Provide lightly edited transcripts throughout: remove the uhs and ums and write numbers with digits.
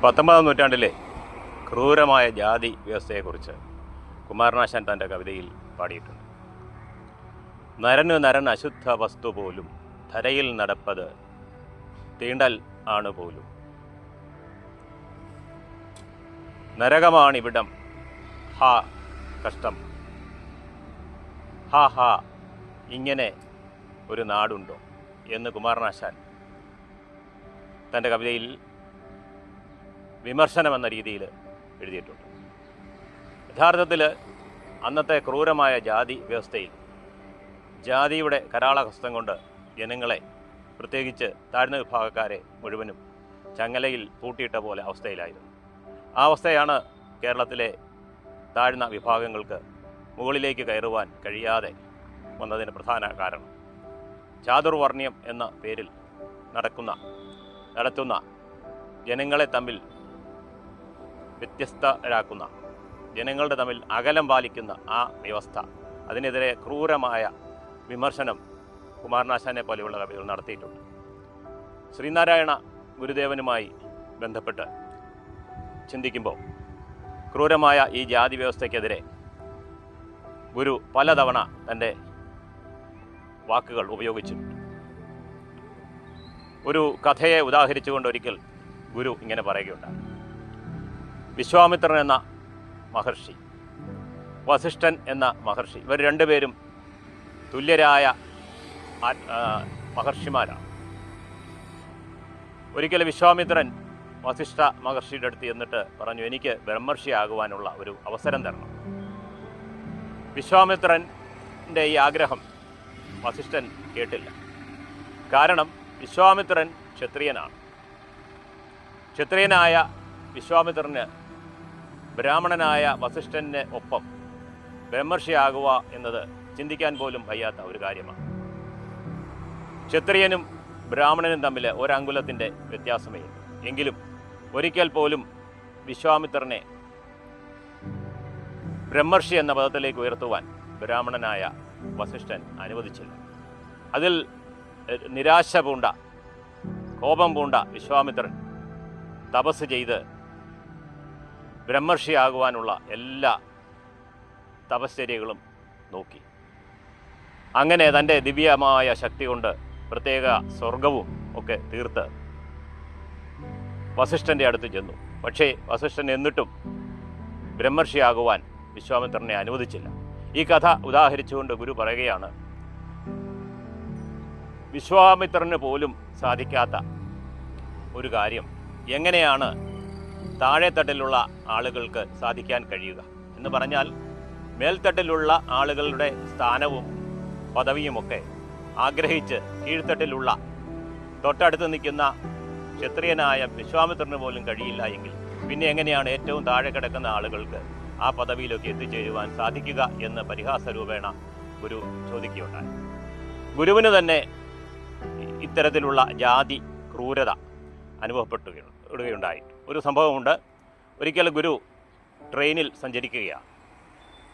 19-ാം നൂറ്റാണ്ടിലെ ക്രൂരമായ ജാതി വ്യവസ്ഥയെക്കുറിച്ച് കുമാരനാശാൻ തൻ്റെ കവിതയിൽ പാടിയിട്ടുണ്ട്. നരനു നരൻ അശുദ്ധ വസ്തു പോലും ധരയിൽ നടപ്പത് തീണ്ടൽ ആണ് പോലും. നരകമാണിവിടം ഹാ കഷ്ടം, ഹാ ഹാ ഇങ്ങനെ ഒരു നാടുണ്ടോ എന്ന് കുമാരനാശാൻ തൻ്റെ കവിതയിൽ വിമർശനമെന്ന രീതിയിൽ എഴുതിയിട്ടുണ്ട്. യഥാർത്ഥത്തിൽ അന്നത്തെ ക്രൂരമായ ജാതി വ്യവസ്ഥയിൽ ജാതിയുടെ കരാളഹസ്തം കൊണ്ട് ജനങ്ങളെ, പ്രത്യേകിച്ച് താഴ്ന്ന വിഭാഗക്കാരെ മുഴുവനും ചങ്ങലയിൽ പൂട്ടിയിട്ട പോലെ അവസ്ഥയിലായിരുന്നു. ആ അവസ്ഥയാണ് കേരളത്തിലെ താഴ്ന്ന വിഭാഗങ്ങൾക്ക് മുകളിലേക്ക് കയറുവാൻ കഴിയാതെ വന്നതിന് പ്രധാന കാരണം. ചാതുർവർണ്ണ്യം എന്ന പേരിൽ നടത്തുന്ന ജനങ്ങളെ തമ്മിൽ വ്യത്യസ്തരാക്കുന്ന, ജനങ്ങളുടെ തമ്മിൽ അകലം പാലിക്കുന്ന ആ വ്യവസ്ഥ, അതിനെതിരെ ക്രൂരമായ വിമർശനം കുമാരനാശാനെ പോലെയുള്ള കവികൾ നടത്തിയിട്ടുണ്ട്. ശ്രീനാരായണ ഗുരുദേവനുമായി ബന്ധപ്പെട്ട് ചിന്തിക്കുമ്പോൾ ക്രൂരമായ ഈ ജാതി വ്യവസ്ഥയ്ക്കെതിരെ ഗുരു പലതവണ തൻ്റെ വാക്കുകൾ ഉപയോഗിച്ചിട്ടുണ്ട്. ഒരു കഥയെ ഉദാഹരിച്ചുകൊണ്ട് ഒരിക്കൽ ഗുരു ഇങ്ങനെ പറയുകയുണ്ടായി. വിശ്വാമിത്രൻ എന്ന മഹർഷി, വസിഷ്ഠൻ എന്ന മഹർഷി, ഇവർ രണ്ടുപേരും തുല്യരായ മഹർഷിമാരാണ്. ഒരിക്കൽ വിശ്വാമിത്രൻ വസിഷ്ഠ മഹർഷിയുടെ അടുത്ത് ചെന്നിട്ട് പറഞ്ഞു, എനിക്ക് ബ്രഹ്മർഷിയാകുവാനുള്ള ഒരു അവസരം തരണം. വിശ്വാമിത്രൻ്റെ ഈ ആഗ്രഹം വസിഷ്ഠൻ കേട്ടില്ല. കാരണം വിശ്വാമിത്രൻ ക്ഷത്രിയനാണ്. ക്ഷത്രിയനായ വിശ്വാമിത്രന് ബ്രാഹ്മണനായ വസിഷ്ഠന് ഒപ്പം ബ്രഹ്മർഷിയാകുക എന്നത് ചിന്തിക്കാൻ പോലും വയ്യാത്ത ഒരു കാര്യമാണ്. ക്ഷത്രിയനും ബ്രാഹ്മണനും തമ്മിൽ ഒരങ്കുലത്തിൻ്റെ വ്യത്യാസമേ ഉള്ളൂ. എങ്കിലും ഒരിക്കൽ പോലും വിശ്വാമിത്രനെ ബ്രഹ്മർഷി എന്ന പദത്തിലേക്ക് ഉയർത്തുവാൻ ബ്രാഹ്മണനായ വസിഷ്ഠൻ അനുവദിച്ചില്ല. അതിൽ നിരാശ പൂണ്ട, കോപം പൂണ്ട വിശ്വാമിത്രൻ തപസ് ചെയ്ത് ബ്രഹ്മർഷിയാകുവാനുള്ള എല്ലാ തപശ്ചര്യകളും നോക്കി. അങ്ങനെ തൻ്റെ ദിവ്യമായ ശക്തി കൊണ്ട് പ്രത്യേക സ്വർഗവും ഒക്കെ തീർത്ത് വസിഷ്ഠൻ്റെ അടുത്ത് ചെന്നു. പക്ഷേ വസിഷ്ഠൻ എന്നിട്ടും ബ്രഹ്മർഷിയാകുവാൻ വിശ്വാമിത്രനെ അനുവദിച്ചില്ല. ഈ കഥ ഉദാഹരിച്ചുകൊണ്ട് ഗുരു പറയുകയാണ്, വിശ്വാമിത്രന് പോലും സാധിക്കാത്ത ഒരു കാര്യം എങ്ങനെയാണ് താഴെത്തട്ടിലുള്ള ആളുകൾക്ക് സാധിക്കാൻ കഴിയുക എന്ന് പറഞ്ഞാൽ, മേൽത്തട്ടിലുള്ള ആളുകളുടെ സ്ഥാനവും പദവിയുമൊക്കെ ആഗ്രഹിച്ച് കീഴ്ത്തട്ടിലുള്ള തൊട്ടടുത്ത് നിൽക്കുന്ന ക്ഷത്രിയനായ വിശ്വാമിത്രന് പോലും കഴിയില്ല എങ്കിൽ പിന്നെ എങ്ങനെയാണ് ഏറ്റവും താഴെ കിടക്കുന്ന ആളുകൾക്ക് ആ പദവിയിലൊക്കെ എത്തിച്ചേരുവാൻ സാധിക്കുക എന്ന് പരിഹാസരൂപേണ ഗുരു ചോദിക്കുകയുണ്ടായി. ഗുരുവിന് തന്നെ ഇത്തരത്തിലുള്ള ജാതി ക്രൂരത അനുഭവപ്പെടുകയുണ്ടായി. ഒരു സംഭവമുണ്ട്. ഒരിക്കൽ ഗുരു ട്രെയിനിൽ സഞ്ചരിക്കുകയാണ്.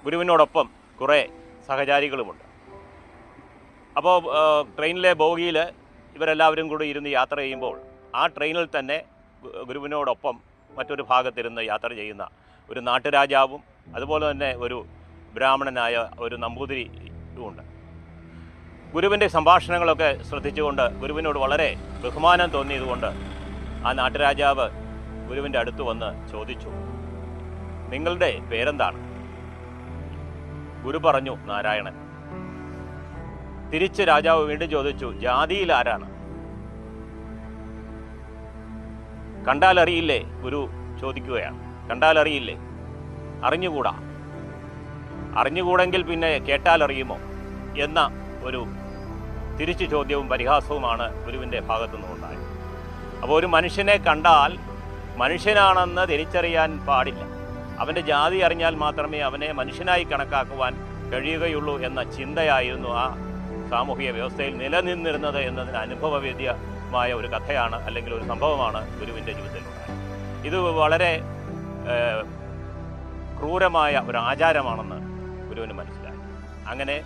ഗുരുവിനോടൊപ്പം കുറേ സഹചാരികളുമുണ്ട്. അപ്പോൾ ട്രെയിനിലെ ബോഗിയിൽ ഇവരെല്ലാവരും കൂടി ഇരുന്ന് യാത്ര ചെയ്യുമ്പോൾ ആ ട്രെയിനിൽ തന്നെ ഗുരുവിനോടൊപ്പം മറ്റൊരു ഭാഗത്തിരുന്ന് യാത്ര ചെയ്യുന്ന ഒരു നാട്ടുരാജാവും അതുപോലെ തന്നെ ഒരു ബ്രാഹ്മണനായ ഒരു നമ്പൂതിരിയുമുണ്ട്. ഗുരുവിൻ്റെ സംഭാഷണങ്ങളൊക്കെ ശ്രദ്ധിച്ചുകൊണ്ട് ഗുരുവിനോട് വളരെ ബഹുമാനം തോന്നിയതുകൊണ്ട് ആ നാട്ടുരാജാവ് ഗുരുവിൻ്റെ അടുത്ത് വന്ന് ചോദിച്ചു, നിങ്ങളുടെ പേരെന്താണ്? ഗുരു പറഞ്ഞു, നാരായണൻ. തിരിച്ച് രാജാവ് വീണ്ടും ചോദിച്ചു, ജാതിയിൽ ആരാണ്? കണ്ടാലറിയില്ലേ? ഗുരു ചോദിക്കുകയാണ്. കണ്ടാലറിയില്ലേ? അറിഞ്ഞുകൂടാ. അറിഞ്ഞുകൂടെങ്കിൽ പിന്നെ കേട്ടാലറിയുമോ എന്ന ഒരു തിരിച്ചു ചോദ്യവും പരിഹാസവുമാണ് ഗുരുവിൻ്റെ ഭാഗത്തു നിന്നുണ്ടായത്. അപ്പോൾ ഒരു മനുഷ്യനെ കണ്ടാൽ മനുഷ്യനാണെന്ന് തിരിച്ചറിയാൻ പാടില്ല. അവൻ്റെ ജാതി അറിഞ്ഞാൽ മാത്രമേ അവനെ മനുഷ്യനായി കണക്കാക്കുവാൻ കഴിയുകയുള്ളൂ എന്ന ചിന്തയായിരുന്നു ആ സാമൂഹിക വ്യവസ്ഥയിൽ നിലനിന്നിരുന്നത് എന്നതിന് അനുഭവവേദ്യമായ ഒരു കഥയാണ്, അല്ലെങ്കിൽ ഒരു സംഭവമാണ് ഗുരുവിൻ്റെ ജീവിതത്തിലുണ്ടായത്. ഇത് വളരെ ക്രൂരമായ ഒരു ആചാരമാണെന്ന് ഗുരുവിന് മനസ്സിലായി. അങ്ങനെ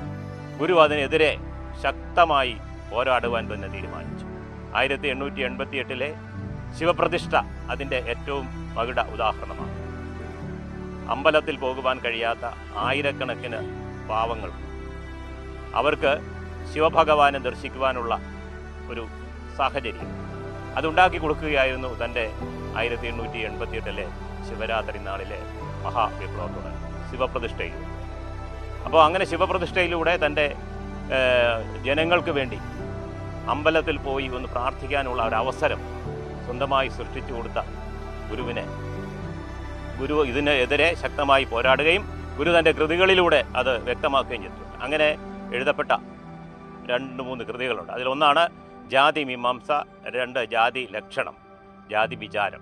ഗുരു അതിനെതിരെ ശക്തമായി പോരാടുവാൻ തന്നെ തീരുമാനിച്ചു. 1888 ശിവപ്രതിഷ്ഠ അതിൻ്റെ ഏറ്റവും മകുട ഉദാഹരണമാണ്. അമ്പലത്തിൽ പോകുവാൻ കഴിയാത്ത ആയിരക്കണക്കിന് പാവങ്ങൾ അവർക്ക് ശിവഭഗവാനെ ദർശിക്കുവാനുള്ള ഒരു സാഹചര്യം അതുണ്ടാക്കി കൊടുക്കുകയായിരുന്നു തൻ്റെ 1888 ശിവരാത്രി നാളിലെ മഹാവിപ്ലവത്തോടെ ശിവപ്രതിഷ്ഠയിൽ. അപ്പോൾ അങ്ങനെ ശിവപ്രതിഷ്ഠയിലൂടെ തൻ്റെ ജനങ്ങൾക്ക് വേണ്ടി അമ്പലത്തിൽ പോയി ഒന്ന് പ്രാർത്ഥിക്കാനുള്ള ഒരവസരം സ്വന്തമായി സൃഷ്ടിച്ചു കൊടുത്ത ഗുരു ഇതിനെതിരെ ശക്തമായി പോരാടുകയും ഗുരു തൻ്റെ കൃതികളിലൂടെ അത് വ്യക്തമാക്കുകയും ചെയ്തിട്ടുണ്ട്. അങ്ങനെ എഴുതപ്പെട്ട 2-3 കൃതികളുണ്ട്. അതിലൊന്നാണ് ജാതി മീമാംസ, 2 ജാതി ലക്ഷണം, ജാതി വിചാരം.